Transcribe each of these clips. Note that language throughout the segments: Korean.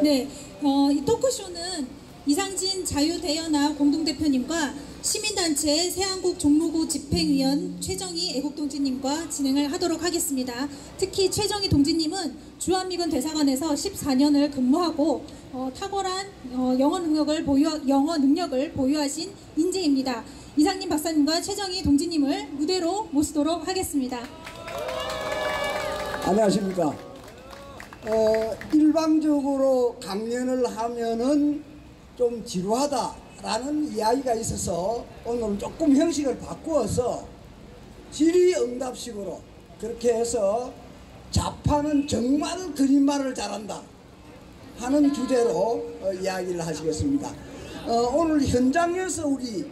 네, 이 토크쇼는 이상진 자유대연합 공동대표님과 시민단체 새한국 종로구 집행위원 최정희 애국동지님과 진행을 하도록 하겠습니다. 특히 최정희 동지님은 주한미군 대사관에서 14년을 근무하고 탁월한 영어 능력을 보유하신 인재입니다. 이상님 박사님과 최정희 동지님을 무대로 모시도록 하겠습니다. 안녕하십니까. 일방적으로 강연을 하면은 좀 지루하다라는 이야기가 있어서 오늘은 조금 형식을 바꾸어서 질의응답식으로 그렇게 해서 좌파는 정말 거짓말을 잘한다 하는 주제로 이야기를 하시겠습니다. 오늘 현장에서 우리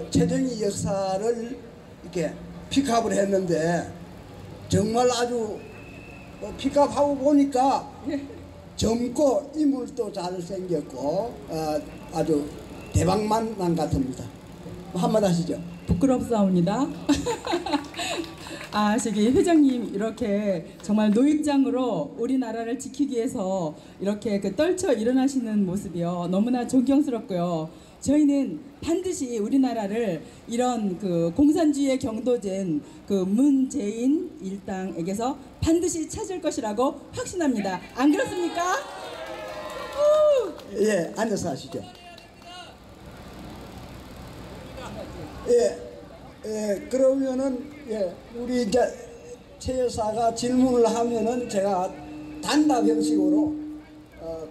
최정희 여사를 이렇게 픽업을 했는데 정말 아주 픽업하고 보니까 젊고 인물도 잘생겼고 아주 대박만남 같습니다. 한마디 하시죠. 부끄럽사옵니다. 저기 회장님 이렇게 정말 노익장으로 우리나라를 지키기 위해서 이렇게 떨쳐 일어나시는 모습이요 너무나 존경스럽고요. 저희는 반드시 우리나라를 이런 공산주의의 경도된 문재인 일당에게서 반드시 찾을 것이라고 확신합니다. 안 그렇습니까? 예, 앉아서 하시죠. 그러면은 우리 이제 최 여사가 질문을 하면은 제가 단답 형식으로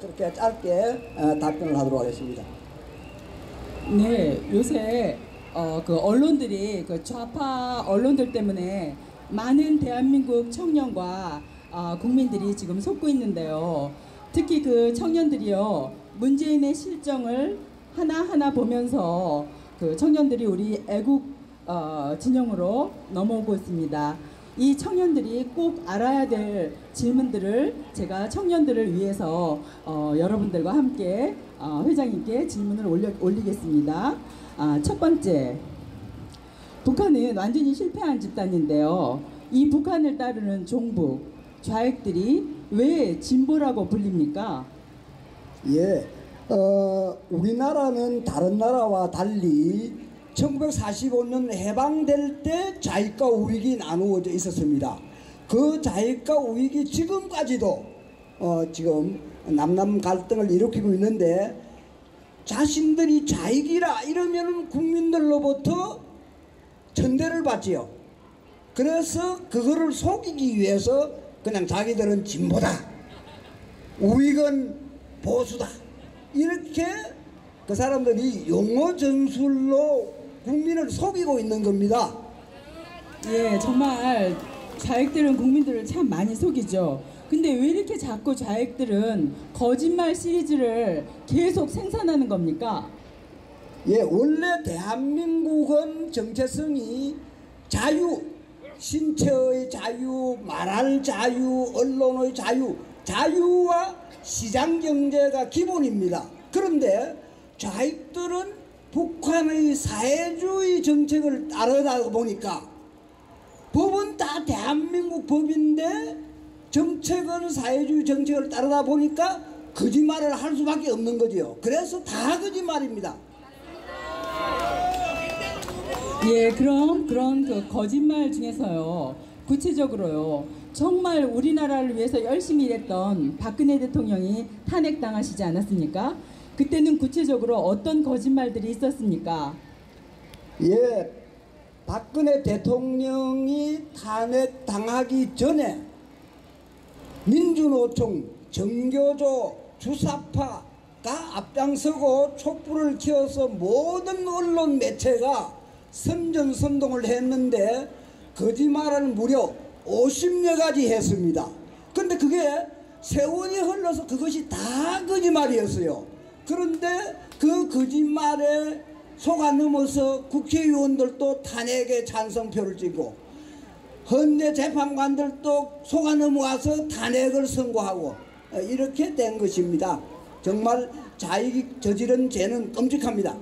그렇게 짧게 답변을 하도록 하겠습니다. 네, 요새 언론들이 좌파 언론들 때문에 많은 대한민국 청년과 국민들이 지금 속고 있는데요. 특히 청년들이요 문재인의 실정을 하나하나 보면서 청년들이 우리 애국 진영으로 넘어오고 있습니다. 이 청년들이 꼭 알아야 될 질문들을 제가 청년들을 위해서 여러분들과 함께 회장님께 질문을 올리겠습니다. 첫 번째, 북한은 완전히 실패한 집단인데요. 이 북한을 따르는 종북, 좌익들이 왜 진보라고 불립니까? 예, 우리나라는 다른 나라와 달리 1945년 해방될 때 좌익과 우익이 나누어져 있었습니다. 그 좌익과 우익이 지금까지도 지금 남남 갈등을 일으키고 있는데 자신들이 좌익이라 이러면 국민들로부터 천대를 받지요. 그래서 그거를 속이기 위해서 그냥 자기들은 진보다 우익은 보수다 이렇게 그 사람들이 용어 전술로 국민을 속이고 있는 겁니다. 예, 정말 좌익들은 국민들을 참 많이 속이죠. 근데 왜 이렇게 자꾸 좌익들은 거짓말 시리즈를 계속 생산하는 겁니까? 예, 원래 대한민국은 정체성이 자유, 신체의 자유, 말할 자유, 언론의 자유, 자유와 시장경제가 기본입니다. 그런데 좌익들은 북한의 사회주의 정책을 따르다 보니까 법은 다 대한민국 법인데 정책은 사회주의 정책을 따르다 보니까 거짓말을 할 수밖에 없는 거지요. 그래서 다 거짓말입니다. 예, 그럼 그런 거짓말 중에서요, 구체적으로요, 정말 우리나라를 위해서 열심히 일했던 박근혜 대통령이 탄핵당하시지 않았습니까? 그때는 구체적으로 어떤 거짓말들이 있었습니까? 예, 박근혜 대통령이 탄핵당하기 전에 민주노총, 정교조, 주사파가 앞장서고 촛불을 켜서 모든 언론 매체가 선전선동을 했는데 거짓말을 무려 50여 가지 했습니다. 근데 그게 세월이 흘러서 그것이 다 거짓말이었어요. 그런데 그 거짓말에 속아 넘어서 국회의원들도 탄핵에 찬성표를 찍고 헌재 재판관들도 속아 넘어와서 탄핵을 선고하고 이렇게 된 것입니다. 정말 좌익이 저지른 죄는 끔찍합니다.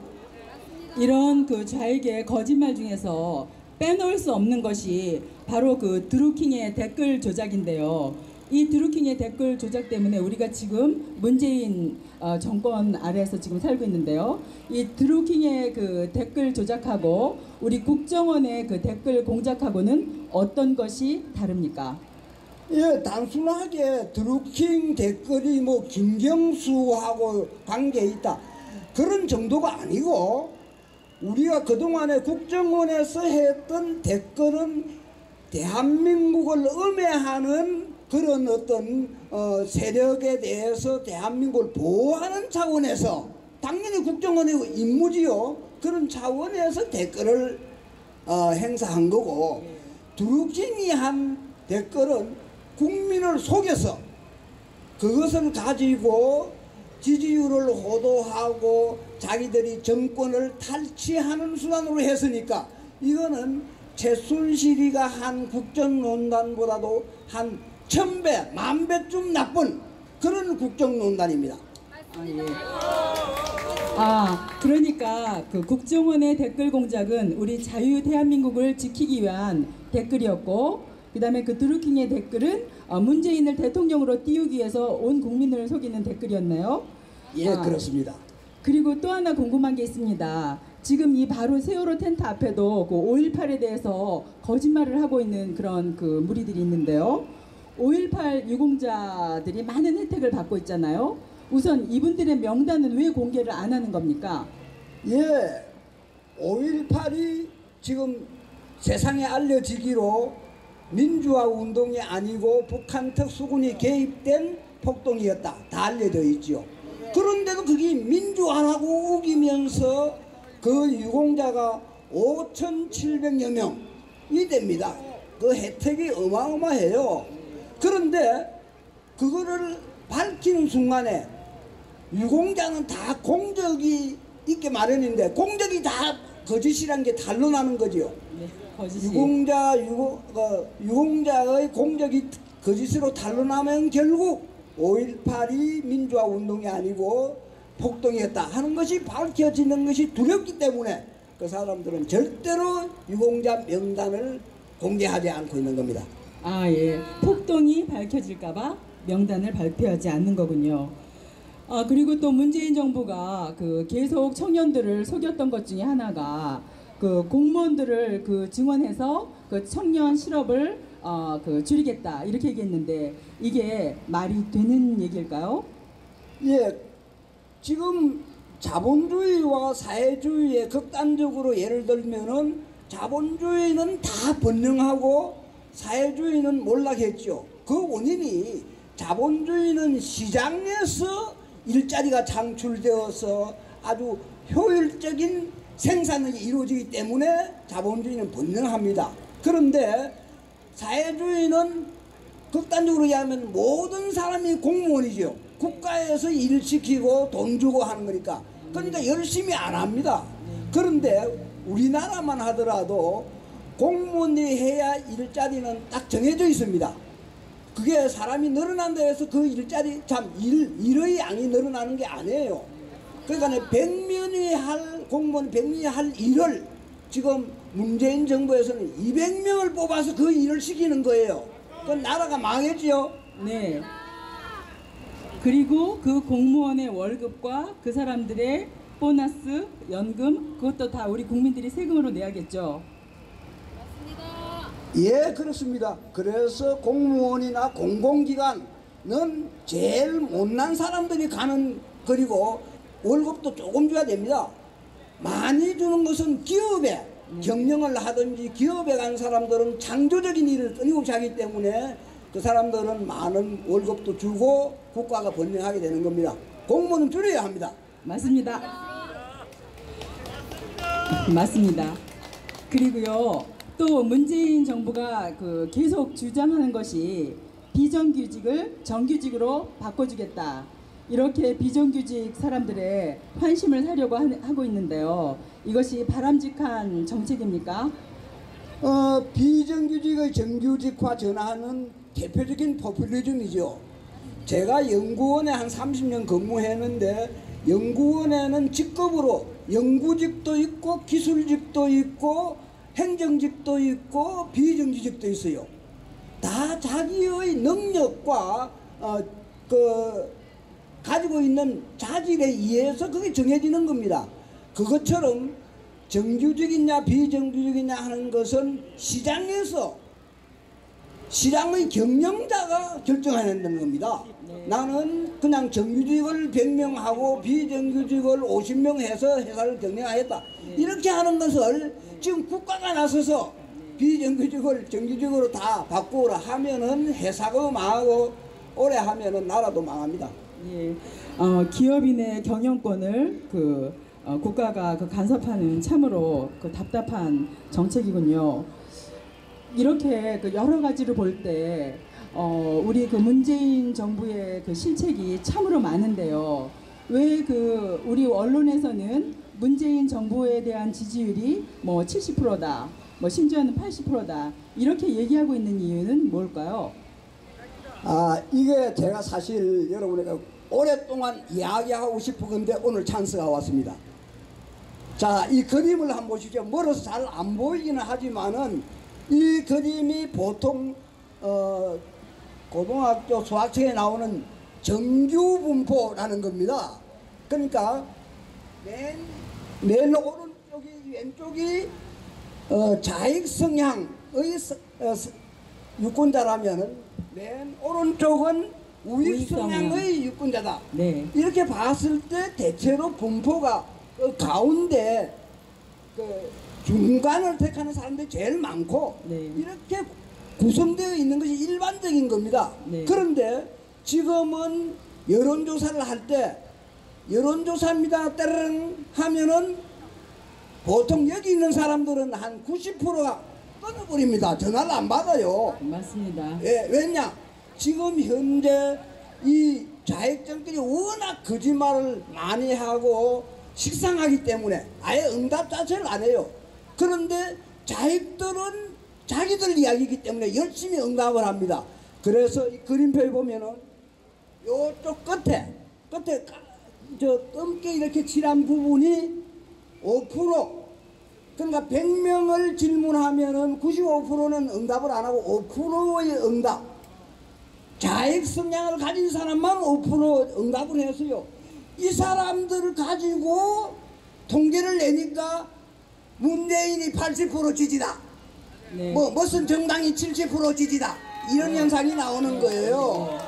이런 좌익의 거짓말 중에서 빼놓을 수 없는 것이 바로 드루킹의 댓글 조작인데요. 이 드루킹의 댓글 조작 때문에 우리가 지금 문재인 정권 아래에서 지금 살고 있는데요. 이 드루킹의 그 댓글 조작하고 우리 국정원의 그 댓글 공작하고는 어떤 것이 다릅니까? 예, 단순하게 드루킹 댓글이 뭐 김경수하고 관계 있다 그런 정도가 아니고, 우리가 그동안에 국정원에서 했던 댓글은 대한민국을 음해하는 그런 어떤 세력에 대해서 대한민국을 보호하는 차원에서, 당연히 국정원의 임무지요. 그런 차원에서 댓글을 행사한 거고, 드루킹이 한 댓글은 국민을 속여서 그것을 가지고 지지율을 호도하고 자기들이 정권을 탈취하는 수단으로 했으니까, 이거는 최순실이가 한 국정농단보다도 한 1000배, 10,000배쯤 나쁜 그런 국정농단입니다. 그러니까 그 국정원의 댓글 공작은 우리 자유 대한민국을 지키기 위한 댓글이었고, 그 다음에 그 드루킹의 댓글은 문재인을 대통령으로 띄우기 위해서 온 국민을 속이는 댓글이었네요. 예, 그렇습니다. 그리고 또 하나 궁금한 게 있습니다. 지금 이 바로 세월호 텐트 앞에도 그 5.18에 대해서 거짓말을 하고 있는 그런 그 무리들이 있는데요. 5.18 유공자들이 많은 혜택을 받고 있잖아요. 우선 이분들의 명단은 왜 공개를 안 하는 겁니까? 예, 5.18이 지금 세상에 알려지기로 민주화 운동이 아니고 북한 특수군이 개입된 폭동이었다, 다 알려져 있죠. 그런데도 그게 민주화라고 우기면서 그 유공자가 5,700여 명이 됩니다. 그 혜택이 어마어마해요. 그런데 그거를 밝히는 순간에 유공자는 다 공적이 있게 마련인데, 공적이 다 거짓이란 게 탄로나는 거지요. 네, 거짓이. 유공자의 공적이 거짓으로 탄로나면 결국 5.18이 민주화 운동이 아니고 폭동이었다 하는 것이 밝혀지는 것이 두렵기 때문에 그 사람들은 절대로 유공자 명단을 공개하지 않고 있는 겁니다. 예. 폭동이 밝혀질까봐 명단을 발표하지 않는 거군요. 그리고 또 문재인 정부가 그 계속 청년들을 속였던 것 중에 하나가 그 공무원들을 그 증원해서 그 청년 실업을 그 줄이겠다 이렇게 얘기했는데, 이게 말이 되는 얘기일까요? 예, 지금 자본주의와 사회주의에 극단적으로 예를 들면은 자본주의는 다 번영하고 사회주의는 몰락했죠. 그 원인이 자본주의는 시장에서 일자리가 창출되어서 아주 효율적인 생산이 이루어지기 때문에 자본주의는 번영합니다. 그런데 사회주의는 극단적으로 얘기하면 모든 사람이 공무원이죠. 국가에서 일 시키고 돈 주고 하는 거니까. 그러니까 열심히 안 합니다. 그런데 우리나라만 하더라도 공무원이 해야 일자리는 딱 정해져 있습니다. 그게 사람이 늘어난다 해서 그 일자리 일의 양이 늘어나는 게 아니에요. 그러니까 100명이 할 공무원 100명이 할 일을 지금 문재인 정부에서는 200명을 뽑아서 그 일을 시키는 거예요. 그건 나라가 망했지요. 네. 그리고 그 공무원의 월급과 그 사람들의 보너스, 연금, 그것도 다 우리 국민들이 세금으로 내야겠죠. 예, 그렇습니다. 그래서 공무원이나 공공기관은 제일 못난 사람들이 가는, 그리고 월급도 조금 줘야 됩니다. 많이 주는 것은 기업에 경영을 하든지 기업에 간 사람들은 창조적인 일을 끊임없이 하기 때문에 그 사람들은 많은 월급도 주고 국가가 번영하게 되는 겁니다. 공무원은 줄여야 합니다. 맞습니다. 맞습니다. 그리고요, 또 문재인 정부가 그 계속 주장하는 것이 비정규직을 정규직으로 바꿔주겠다, 이렇게 비정규직 사람들의 환심을 사려고 하고 있는데요. 이것이 바람직한 정책입니까? 비정규직의 정규직화 전환은 대표적인 포퓰리즘이죠. 제가 연구원에 한 30년 근무했는데, 연구원에는 직급으로 연구직도 있고 기술직도 있고 행정직도 있고 비정규직도 있어요. 다 자기의 능력과 가지고 있는 자질에 의해서 그게 정해지는 겁니다. 그것처럼 정규직이냐 비정규직이냐 하는 것은 시장에서 시장의 경영자가 결정하는 겁니다. 나는 그냥 정규직을 100명 하고 비정규직을 50명 해서 회사를 경영하겠다. 이렇게 하는 것을 지금 국가가 나서서 비정규직을 정규직으로 다 바꾸라 하면은 회사가 망하고 오래 하면은 나라도 망합니다. 예, 기업인의 경영권을 국가가 간섭하는 참으로 답답한 정책이군요. 이렇게 여러 가지로 볼 때 우리 문재인 정부의 실책이 참으로 많은데요. 왜 우리 언론에서는 문재인 정부에 대한 지지율이 70%다, 심지어는 80%다 이렇게 얘기하고 있는 이유는 뭘까요? 이게 제가 사실 여러분에게 오랫동안 이야기하고 싶은 건데 오늘 찬스가 왔습니다. 자, 이 그림을 한번 보시죠. 멀어서 잘 안 보이기는 하지만은 이 그림이 보통 고등학교 수학책에 나오는 정규분포라는 겁니다. 그러니까 맨 오른쪽이 왼쪽이 자익 성향의 유권자라면은 맨 오른쪽은 우익 성향의 유권자다. 네. 이렇게 봤을 때 대체로 분포가 가운데 중간을 택하는 사람들이 제일 많고 네. 이렇게 구성되어 있는 것이 일반적인 겁니다. 네. 그런데 지금은 여론조사를 할 때 여론조사입니다 따르릉 하면은 보통 여기 있는 사람들은 한 90%가 끊어버립니다. 전화를 안 받아요. 맞습니다. 예, 왜냐? 지금 현재 이 좌익정권이 워낙 거짓말을 많이 하고 식상하기 때문에 아예 응답 자체를 안 해요. 그런데 좌익들은 자기들 이야기이기 때문에 열심히 응답을 합니다. 그래서 이 그림표에 보면은 요쪽 끝에 저 검게 이렇게 칠한 부분이 5%. 그러니까 100명을 질문하면은 95%는 응답을 안 하고 5%의 응답. 자익 성향을 가진 사람만 5% 응답을 했어요. 이 사람들을 가지고 통계를 내니까 문재인이 80% 지지다. 네. 무슨 정당이 70% 지지다. 이런 현상이 나오는 거예요.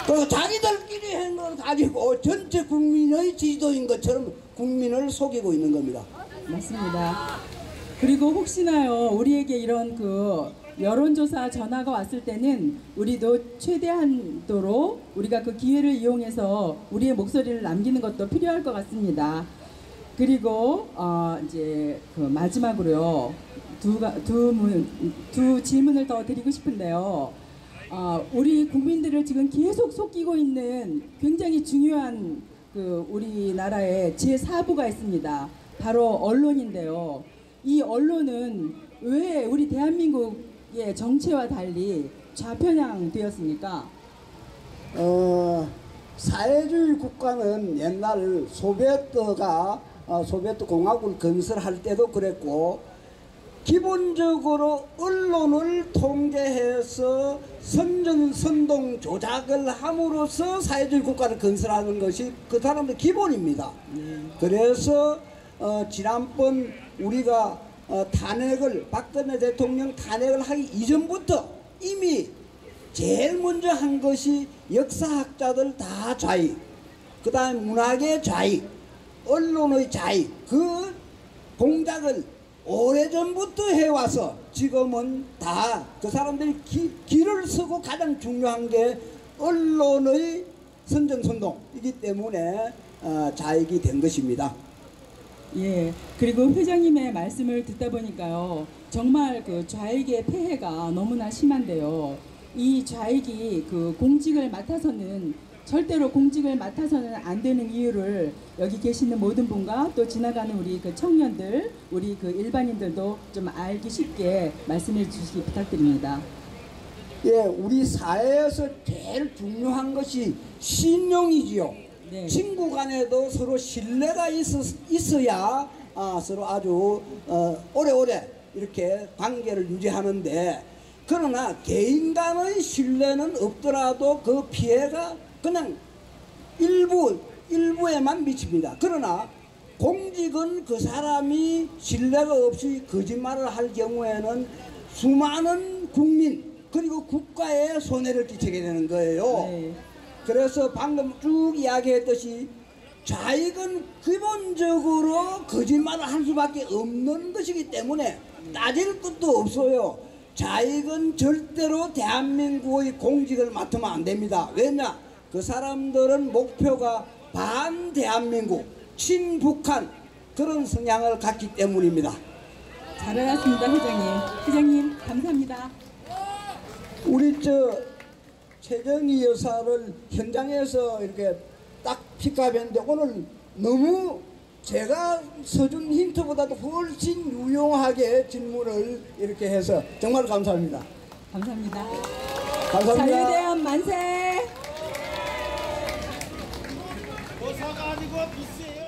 그 자기들끼리 한 걸 가지고 전체 국민의 지지도인 것처럼 국민을 속이고 있는 겁니다. 맞습니다. 그리고 혹시나요 우리에게 이런 여론조사 전화가 왔을 때는 우리도 최대한도로 우리가 기회를 이용해서 우리의 목소리를 남기는 것도 필요할 것 같습니다. 그리고 이제 마지막으로요 두 질문을 더 드리고 싶은데요. 우리 국민들을 지금 계속 속이고 있는 굉장히 중요한 우리나라의 제4부가 있습니다. 바로 언론인데요. 이 언론은 왜 우리 대한민국의 정체와 달리 좌편향되었습니까? 사회주의 국가는 옛날 소비에트 공화국을 건설할 때도 그랬고 기본적으로 언론을 통제해서 선동 조작을 함으로써 사회주의 국가를 건설하는 것이 그 사람들 기본입니다. 그래서 지난번 우리가 박근혜 대통령 탄핵을 하기 이전부터 이미 제일 먼저 한 것이 역사학자들 다 좌익, 그 다음에 문학의 좌익, 언론의 좌익, 그 공작을 오래전부터 해와서 지금은 다 그 사람들이 길을 서고 가장 중요한 게 언론의 선전선동이기 때문에 좌익이 된 것입니다. 예, 그리고 회장님의 말씀을 듣다 보니까요 정말 좌익의 폐해가 너무나 심한데요. 이 좌익이 공직을 맡아서는 절대로 공직을 맡아서는 안 되는 이유를 여기 계시는 모든 분과 또 지나가는 우리 청년들, 우리 일반인들도 좀 알기 쉽게 말씀해 주시기 부탁드립니다. 예, 우리 사회에서 제일 중요한 것이 신용이지요. 네. 친구 간에도 서로 신뢰가 있어야 서로 아주 오래오래 이렇게 관계를 유지하는데 그러나 개인 간의 신뢰는 없더라도 그 피해가 그냥 일부에만 미칩니다. 그러나 공직은 그 사람이 신뢰가 없이 거짓말을 할 경우에는 수많은 국민 그리고 국가에 손해를 끼치게 되는 거예요. 네. 그래서 방금 쭉 이야기했듯이 좌익은 기본적으로 거짓말을 할 수밖에 없는 것이기 때문에 따질 것도 없어요. 좌익은 절대로 대한민국의 공직을 맡으면 안 됩니다. 왜냐? 그 사람들은 목표가 반대한민국, 친북한 그런 성향을 갖기 때문입니다. 잘 알았습니다, 회장님. 회장님, 감사합니다. 우리 최정희 여사를 현장에서 이렇게 딱 픽업했는데 오늘 너무 제가 서준 힌트보다도 훨씬 유용하게 질문을 이렇게 해서 정말 감사합니다. 감사합니다. 감사합니다. 자유대한 만세! 고사가 아니고 비스예요.